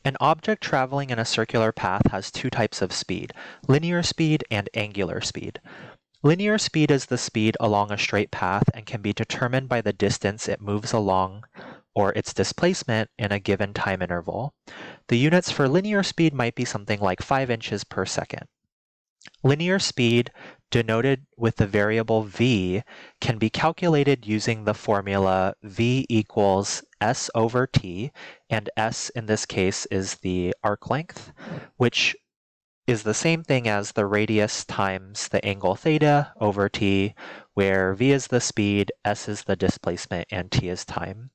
An object traveling in a circular path has two types of speed, linear speed and angular speed. Linear speed is the speed along a straight path and can be determined by the distance it moves along or its displacement in a given time interval. The units for linear speed might be something like 5 inches per second. Linear speed, denoted with the variable v, can be calculated using the formula v equals s over t, and s in this case is the arc length, which is the same thing as the radius times the angle theta over t, where v is the speed, s is the displacement, and t is time.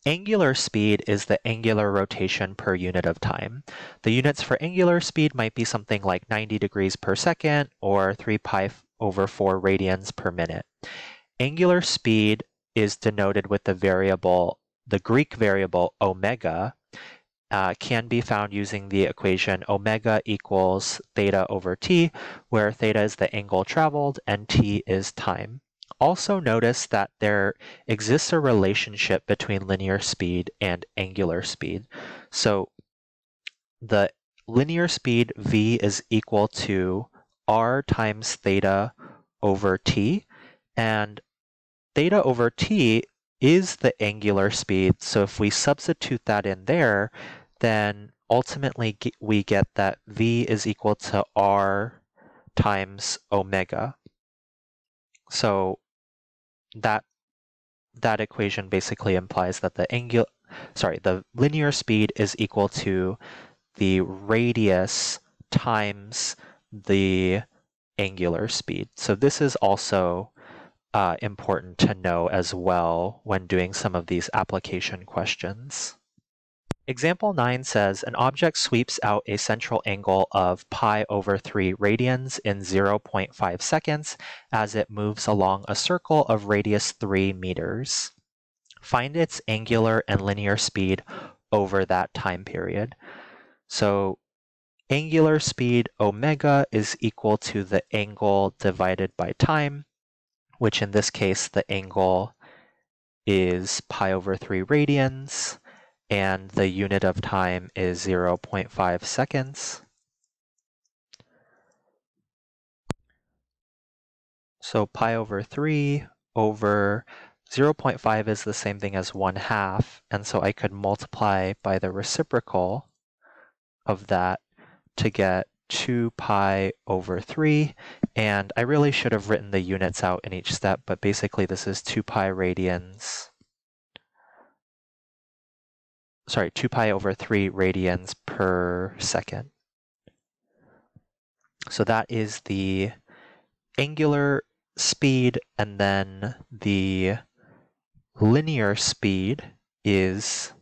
Angular speed is the angular rotation per unit of time. The units for angular speed might be something like 90 degrees per second or 3 pi over 4 radians per minute. Angular speed is denoted with the Greek variable omega, can be found using the equation omega equals theta over t, where theta is the angle traveled and t is time. Also notice that there exists a relationship between linear speed and angular speed. So the linear speed v is equal to r times theta over t, and theta over t is the angular speed. So if we substitute that in there, then ultimately we get that v is equal to r times omega. So that equation basically implies that the linear speed is equal to the radius times the angular speed. So this is also important to know as well when doing some of these application questions. Example 9 says an object sweeps out a central angle of pi over 3 radians in 0.5 seconds as it moves along a circle of radius 3 meters. Find its angular and linear speed over that time period. So angular speed omega is equal to the angle divided by time, which in this case the angle is pi over 3 radians, and the unit of time is 0.5 seconds. So pi over 3 over 0.5 is the same thing as 1/2, and so I could multiply by the reciprocal of that to get 2 pi over 3, and I really should have written the units out in each step, but basically this is 2 pi radians. 2 pi over 3 radians per second. So that is the angular speed, and then the linear speed is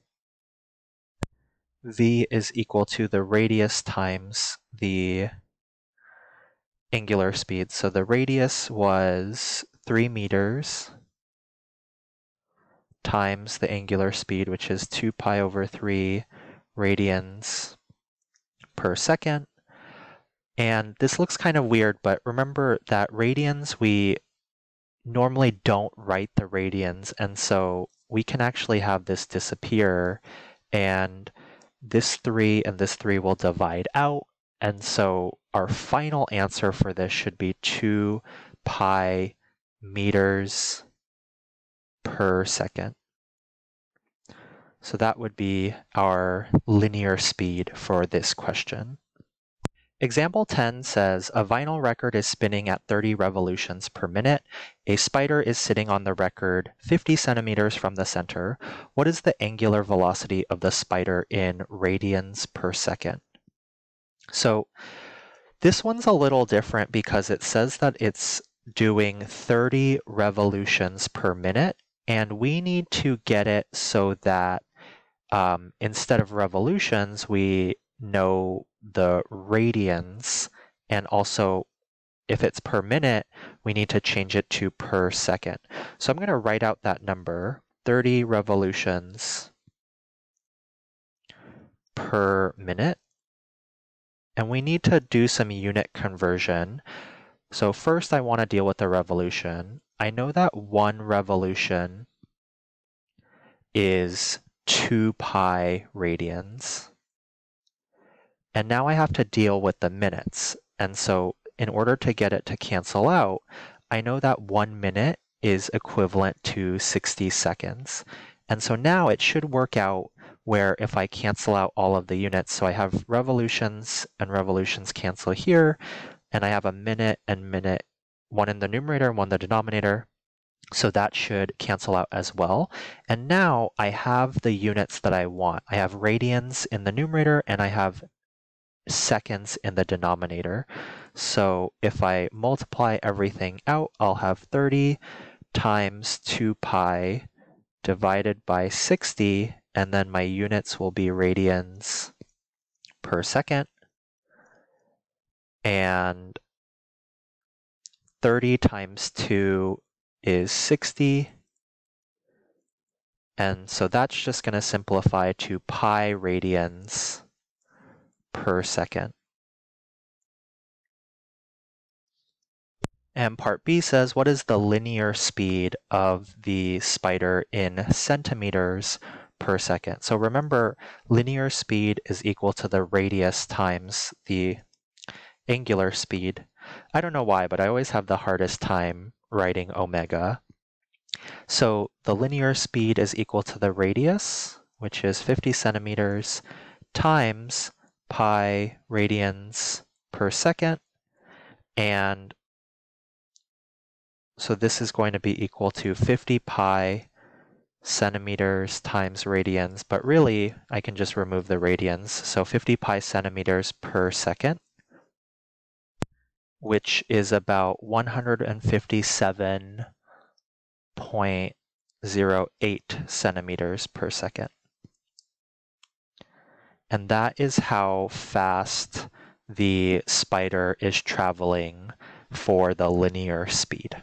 v is equal to the radius times the angular speed. So the radius was 3 meters times the angular speed, which is 2 pi over 3 radians per second. And this looks kind of weird, but remember that radians, we normally don't write the radians, and so we can actually have this disappear, and this 3 and this 3 will divide out, and so our final answer for this should be 2 pi meters per second. So that would be our linear speed for this question. Example 10 says a vinyl record is spinning at 30 revolutions per minute. A spider is sitting on the record 50 centimeters from the center. What is the angular velocity of the spider in radians per second? So this one's a little different because it says that it's doing 30 revolutions per minute, and we need to get it so that instead of revolutions, we know the radians, and also if it's per minute, we need to change it to per second. So I'm going to write out that number, 30 revolutions per minute, and we need to do some unit conversion. So first I want to deal with the revolution. I know that 1 revolution is 2 pi radians. And now I have to deal with the minutes. And so in order to get it to cancel out, I know that 1 minute is equivalent to 60 seconds. And so now it should work out where if I cancel out all of the units, so I have revolutions and revolutions cancel here, and I have a minute and minute, one in the numerator and one in the denominator. So that should cancel out as well. And now I have the units that I want. I have radians in the numerator and I have seconds in the denominator. So if I multiply everything out, I'll have 30 times 2 pi divided by 60, and then my units will be radians per second. And 30 times 2 is 60. And so that's just going to simplify to pi radians per second. And part B says, what is the linear speed of the spider in centimeters per second? So remember, linear speed is equal to the radius times the angular speed. I don't know why, but I always have the hardest time writing omega. So the linear speed is equal to the radius, which is 50 centimeters, times pi radians per second. And so this is going to be equal to 50 pi centimeters times radians, but really I can just remove the radians. So 50 pi centimeters per second, which is about 157.08 centimeters per second. And that is how fast the spider is traveling for the linear speed.